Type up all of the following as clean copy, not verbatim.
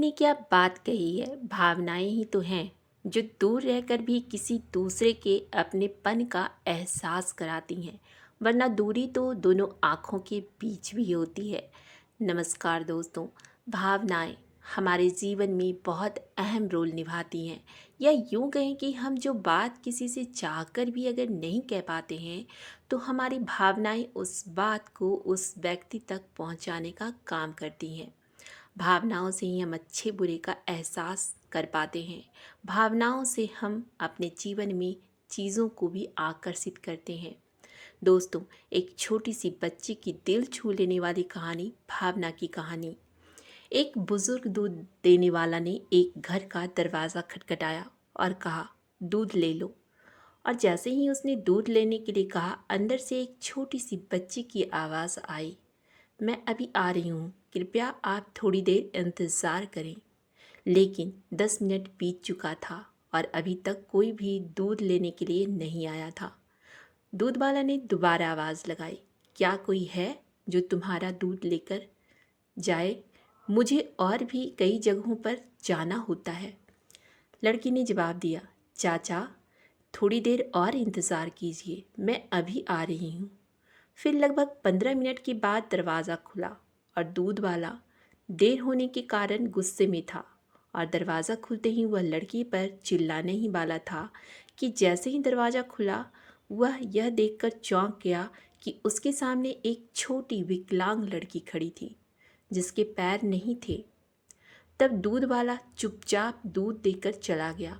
ने क्या बात कही है, भावनाएं ही तो हैं जो दूर रहकर भी किसी दूसरे के अपनेपन का एहसास कराती हैं। वरना दूरी तो दोनों आँखों के बीच भी होती है। नमस्कार दोस्तों, भावनाएं हमारे जीवन में बहुत अहम रोल निभाती हैं, या यूँ कहें कि हम जो बात किसी से चाहकर भी अगर नहीं कह पाते हैं, तो हमारी भावनाएं उस बात को उस व्यक्ति तक पहुंचाने का काम करती हैं। भावनाओं से ही हम अच्छे बुरे का एहसास कर पाते हैं। भावनाओं से हम अपने जीवन में चीज़ों को भी आकर्षित करते हैं। दोस्तों, एक छोटी सी बच्ची की दिल छू लेने वाली कहानी, भावना की कहानी। एक बुजुर्ग दूध देने वाला ने एक घर का दरवाज़ा खटखटाया और कहा, दूध ले लो। और जैसे ही उसने दूध लेने के लिए कहा, अंदर से एक छोटी सी बच्ची की आवाज़ आई, मैं अभी आ रही हूँ, कृपया आप थोड़ी देर इंतज़ार करें। लेकिन 10 मिनट बीत चुका था और अभी तक कोई भी दूध लेने के लिए नहीं आया था। दूध वाला ने दोबारा आवाज़ लगाई, क्या कोई है जो तुम्हारा दूध लेकर जाए? मुझे और भी कई जगहों पर जाना होता है। लड़की ने जवाब दिया, चाचा थोड़ी देर और इंतज़ार कीजिए, मैं अभी आ रही हूँ। फिर लगभग 15 मिनट के बाद दरवाज़ा खुला और दूध वाला देर होने के कारण गुस्से में था और दरवाज़ा खुलते ही वह लड़की पर चिल्लाने ही वाला था कि जैसे ही दरवाज़ा खुला, वह यह देखकर चौंक गया कि उसके सामने एक छोटी विकलांग लड़की खड़ी थी जिसके पैर नहीं थे। तब दूध वाला चुपचाप दूध देकर चला गया।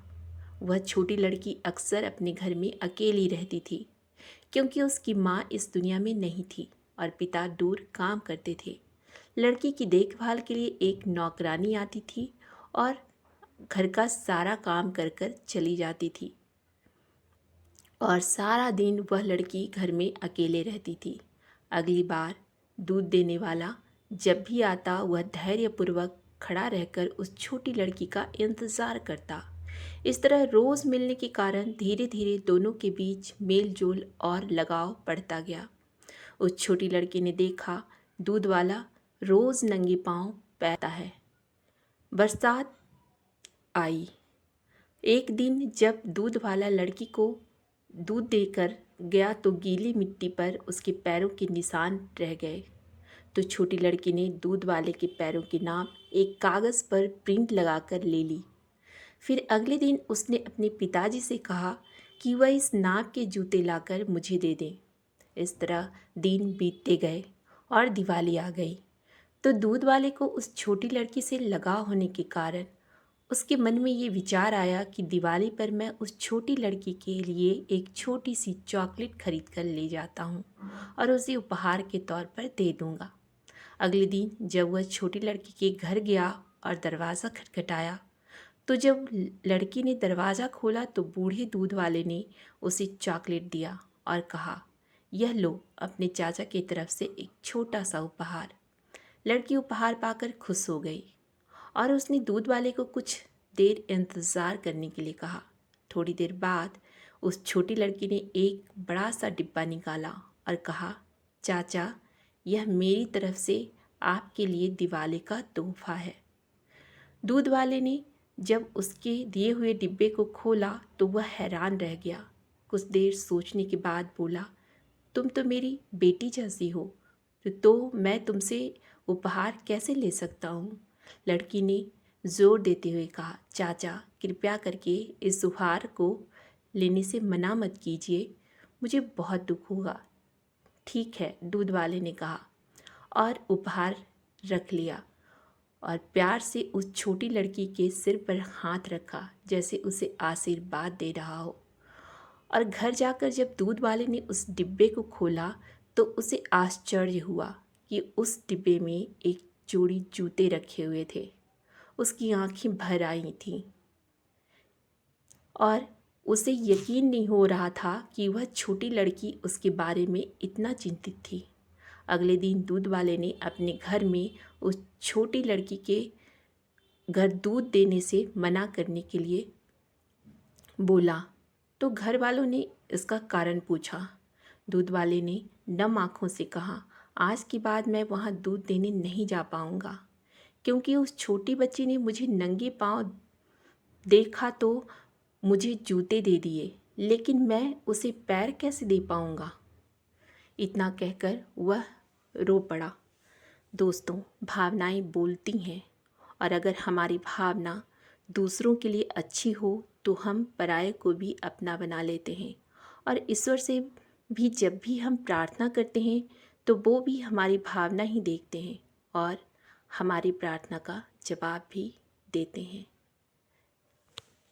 वह छोटी लड़की अक्सर अपने घर में अकेली रहती थी क्योंकि उसकी माँ इस दुनिया में नहीं थी और पिता दूर काम करते थे। लड़की की देखभाल के लिए एक नौकरानी आती थी और घर का सारा काम कर कर चली जाती थी और सारा दिन वह लड़की घर में अकेले रहती थी। अगली बार दूध देने वाला जब भी आता, वह धैर्यपूर्वक खड़ा रहकर उस छोटी लड़की का इंतज़ार करता। इस तरह रोज़ मिलने के कारण धीरे धीरे दोनों के बीच मेल जोल और लगाव बढ़ता गया। उस छोटी लड़की ने देखा, दूध वाला रोज़ नंगे पाँव पैदल है। बरसात आई। एक दिन जब दूध वाला लड़की को दूध देकर गया तो गीली मिट्टी पर उसके पैरों के निशान रह गए। तो छोटी लड़की ने दूध वाले के पैरों के नाम एक कागज़ पर प्रिंट लगाकर ले ली। फिर अगले दिन उसने अपने पिताजी से कहा कि वह इस नाप के जूते लाकर मुझे दे दें। इस तरह दिन बीतते गए और दिवाली आ गई। तो दूध वाले को उस छोटी लड़की से लगाव होने के कारण उसके मन में ये विचार आया कि दिवाली पर मैं उस छोटी लड़की के लिए एक छोटी सी चॉकलेट खरीद कर ले जाता हूँ और उसे उपहार के तौर पर दे दूँगा। अगले दिन जब वह छोटी लड़की के घर गया और दरवाज़ा खटखटाया, तो जब लड़की ने दरवाज़ा खोला तो बूढ़े दूध वाले ने उसे चॉकलेट दिया और कहा, यह लो अपने चाचा की तरफ से एक छोटा सा उपहार। लड़की उपहार पाकर खुश हो गई और उसने दूध वाले को कुछ देर इंतज़ार करने के लिए कहा। थोड़ी देर बाद उस छोटी लड़की ने एक बड़ा सा डिब्बा निकाला और कहा, चाचा यह मेरी तरफ से आपके लिए दिवाली का तोहफा है। दूध वाले ने जब उसके दिए हुए डिब्बे को खोला तो वह हैरान रह गया। कुछ देर सोचने के बाद बोला, तुम तो मेरी बेटी जैसी हो, तो मैं तुमसे उपहार कैसे ले सकता हूँ? लड़की ने जोर देते हुए कहा, चाचा कृपया करके इस उपहार को लेने से मना मत कीजिए, मुझे बहुत दुख होगा। ठीक है, दूध वाले ने कहा और उपहार रख लिया और प्यार से उस छोटी लड़की के सिर पर हाथ रखा जैसे उसे आशीर्वाद दे रहा हो। और घर जाकर जब दूध वाले ने उस डिब्बे को खोला तो उसे आश्चर्य हुआ कि उस डिब्बे में एक जोड़ी जूते रखे हुए थे। उसकी आंखें भर आई थीं और उसे यकीन नहीं हो रहा था कि वह छोटी लड़की उसके बारे में इतना चिंतित थी। अगले दिन दूध वाले ने अपने घर में उस छोटी लड़की के घर दूध देने से मना करने के लिए बोला, तो घर वालों ने इसका कारण पूछा। दूध वाले ने नम आँखों से कहा, आज के बाद मैं वहाँ दूध देने नहीं जा पाऊँगा। क्योंकि उस छोटी बच्ची ने मुझे नंगे पाँव देखा तो मुझे जूते दे दिए, लेकिन मैं उसे पैर कैसे दे पाऊँगा। इतना कहकर वह रो पड़ा। दोस्तों, भावनाएं बोलती हैं, और अगर हमारी भावना दूसरों के लिए अच्छी हो तो हम पराये को भी अपना बना लेते हैं। और ईश्वर से भी जब भी हम प्रार्थना करते हैं तो वो भी हमारी भावना ही देखते हैं और हमारी प्रार्थना का जवाब भी देते हैं।